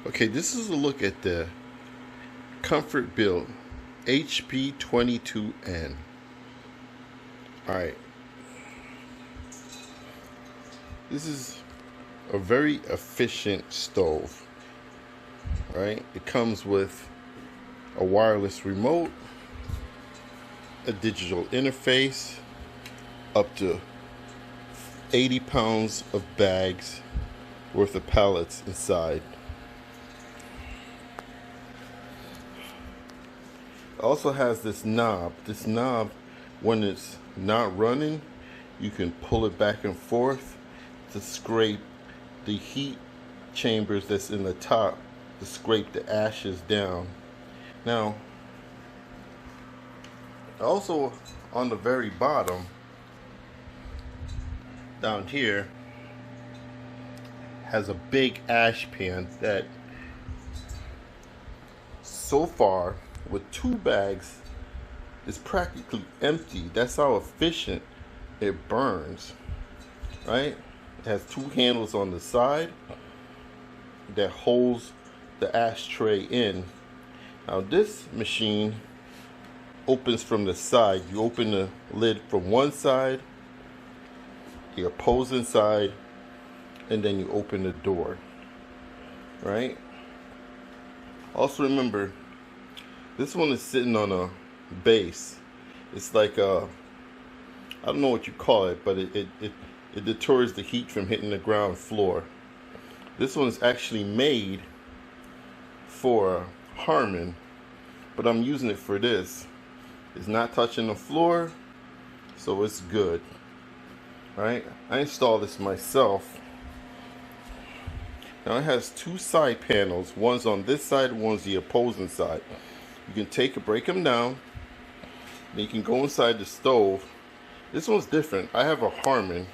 Okay, this is a look at the ComfortBilt HP 22N. Alright, this is a very efficient stove. Alright, it comes with a wireless remote, a digital interface, up to 80 pounds of bags worth of pallets inside. It also has this knob. This knob, when it's not running, you can pull it back and forth to scrape the heat chambers that's in the top, to scrape the ashes down. Now, also on the very bottom, down here, has a big ash pan that so far with 2 bags is practically empty. That's how efficient it burns, right? It has 2 handles on the side that holds the ashtray in. Now this machine opens from the side. You open the lid from one side, the opposing side, and then you open the door, right? Also remember, this one is sitting on a base. It's like a, I don't know what you call it, but it deters the heat from hitting the ground floor. This one's actually made for Harmon, but I'm using it for this. It's not touching the floor, so it's good. Right? I installed this myself. Now it has 2 side panels. One's on this side, one's the opposing side. You can break them down. Then you can go inside the stove. This one's different. I have a Harmon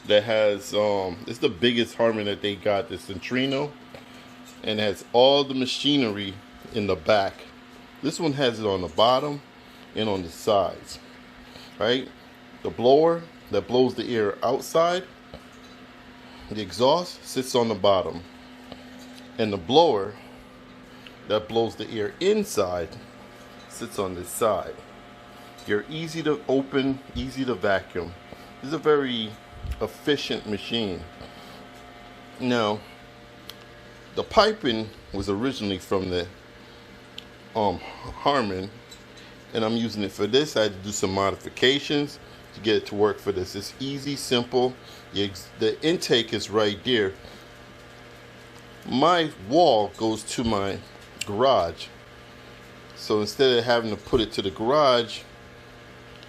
that has it's the biggest Harmon that they got, the Centrino, and it has all the machinery in the back. This one has it on the bottom and on the sides, right? The blower that blows the air outside, the exhaust sits on the bottom, and the blower that blows the air inside sits on this side. They're easy to open, easy to vacuum. This is a very efficient machine. Now, the piping was originally from the Harmon, and I'm using it for this. I had to do some modifications to get it to work for this. It's easy, simple. The intake is right there. My wall goes to my garage, so instead of having to put it to the garage,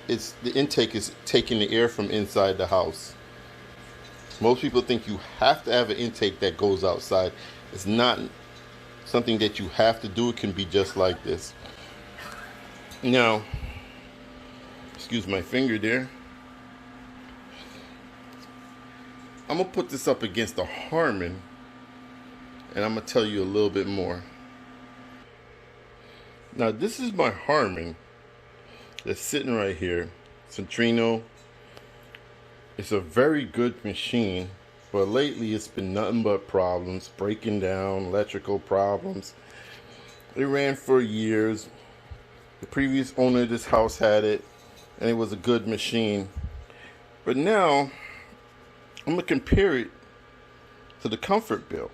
the intake is taking the air from inside the house. Most people think you have to have an intake that goes outside. It's not something that you have to do. It can be just like this. Now, excuse my finger there. I'm gonna put this up against the Harmon, and I'm gonna tell you a little bit more. Now, this is my Harmon that's sitting right here, Centrino. It's a very good machine, but lately it's been nothing but problems, breaking down, electrical problems. It ran for years. The previous owner of this house had it, and it was a good machine. But now, I'm gonna compare it to the ComfortBilt.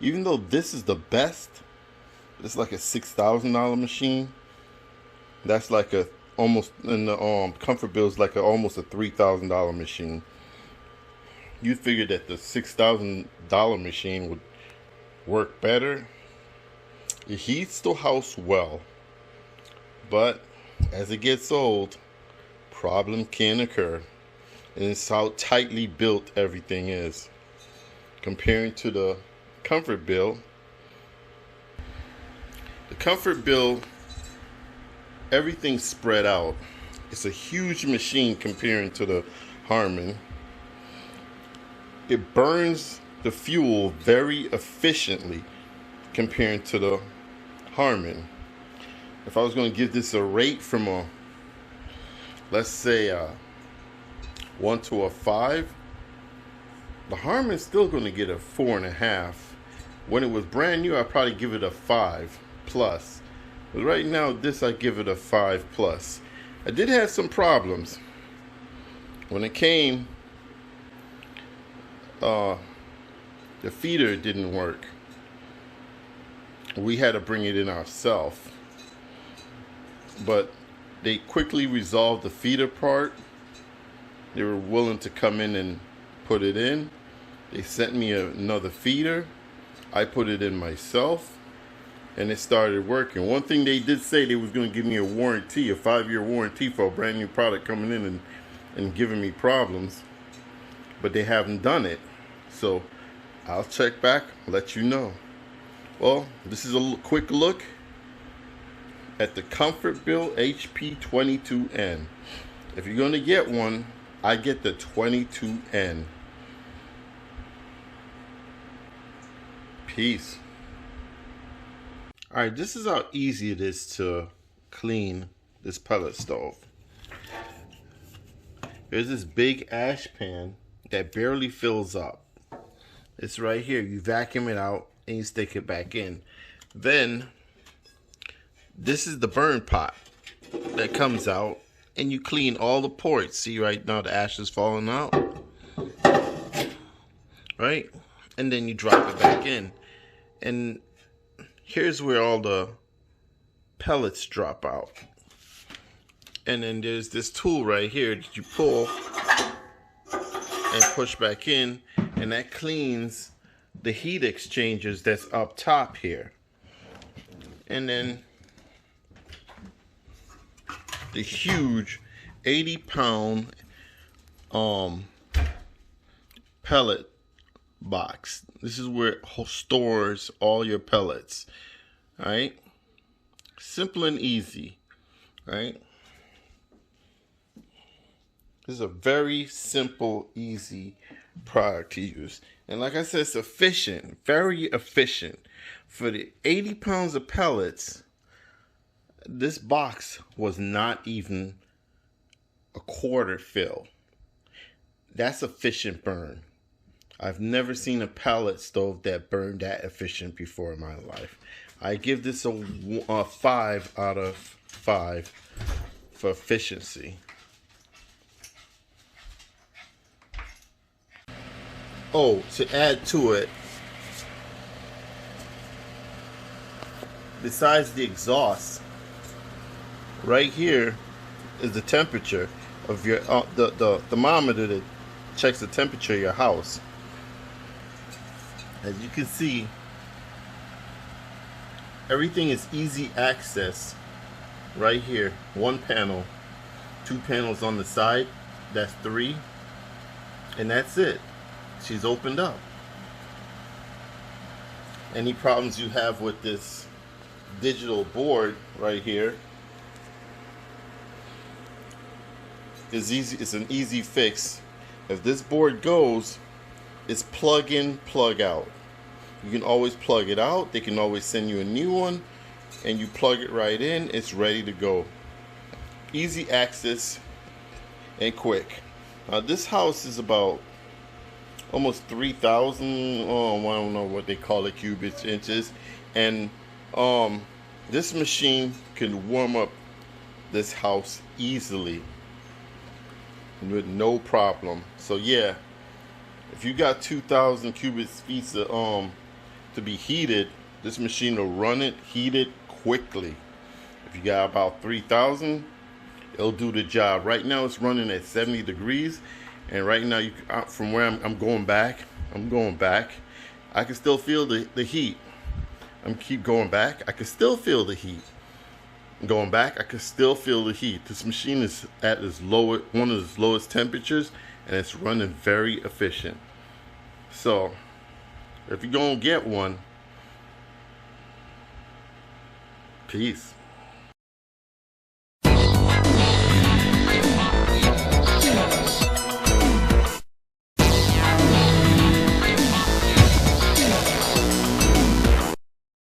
Even though this is the best, it's like a $6,000 machine. That's like a almost, and the ComfortBilt is like almost a $3,000 machine. You'd figure that the $6,000 machine would work better. It heats the house well, but as it gets old, problems can occur, and it's how tightly built everything is. Comparing to the ComfortBilt, everything's spread out. It's a huge machine comparing to the Harmon. It burns the fuel very efficiently comparing to the Harmon. If I was going to give this a rate from a, let's say, 1 to a 5, The Harmon's still going to get a 4.5. When it was brand new, I'd probably give it a 5 plus. But right now, this I give it a 5 plus. I did have some problems. When it came, the feeder didn't work. We had to bring it in ourselves. But they quickly resolved the feeder part. They were willing to come in and put it in. They sent me another feeder. I put it in myself, and it started working. One thing they did say, they was going to give me a warranty, a 5-year warranty for a brand new product coming in and giving me problems, but they haven't done it. So I'll check back, let you know. Well, this is a quick look at the ComfortBilt HP 22N. If you're going to get one, I get the 22N. Peace. Alright, this is how easy it is to clean this pellet stove. There's this big ash pan that barely fills up. It's right here. You vacuum it out and you stick it back in. Then this is the burn pot that comes out, and you clean all the ports. See right now the ash is falling out, right? And then you drop it back in, and here's where all the pellets drop out. And then there's this tool right here that you pull and push back in, and that cleans the heat exchangers that's up top here. And then the huge 80-pound pellet box. This is where it stores all your pellets. Alright? Simple and easy. Right? This is a very simple, easy product to use. And like I said, it's efficient. Very efficient. For the 80 pounds of pellets, this box was not even a quarter fill. That's efficient burn. I've never seen a pellet stove that burned that efficient before in my life. I give this a 5 out of 5 for efficiency. Oh, to add to it, besides the exhaust, right here is the temperature of your the thermometer that checks the temperature of your house. As you can see, everything is easy access right here. One panel, 2 panels on the side, that's 3, and that's it. She's opened up. Any problems you have with this digital board right here is easy. It's an easy fix. If this board goes, it's plug in, plug out. You can always plug it out. They can always send you a new one, and you plug it right in. It's ready to go. Easy access and quick. Now this house is about almost 3,000. I don't know what they call it, cubic inches, and this machine can warm up this house easily with no problem. So yeah, if you got 2,000 cubic feet to be heated, this machine will run it, heat it quickly. If you got about 3,000, it'll do the job. Right now it's running at 70 degrees, and right now from where I'm going back, I can still feel the heat. Keep going back, I can still feel the heat. Going back, I can still feel the heat. This machine is at one of its lowest temperatures, and it's running very efficient. So if you're gonna get one, peace.